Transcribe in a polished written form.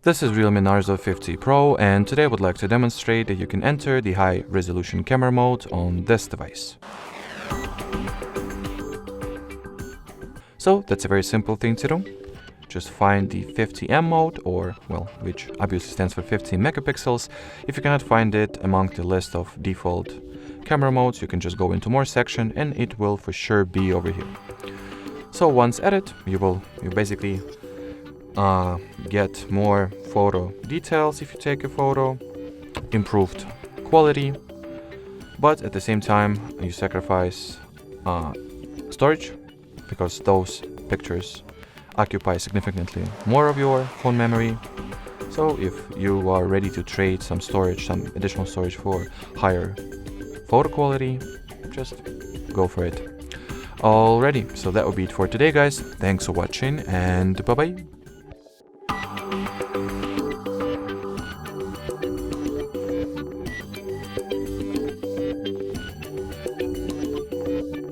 This is REALME Narzo 50 Pro, and today I would like to demonstrate that you can enter the high resolution camera mode on this device. So that's a very simple thing to do. Just find the 50M mode, or well, which obviously stands for 15 megapixels. If you cannot find it among the list of default camera modes, you can just go into more section and it will for sure be over here. So once added, you basically get more photo details if you take a photo, improved quality, but at the same time you sacrifice storage, because those pictures occupy significantly more of your phone memory. So if you are ready to trade some additional storage for higher photo quality, just go for it. Alrighty, so that would be it for today, guys. Thanks for watching, and bye bye.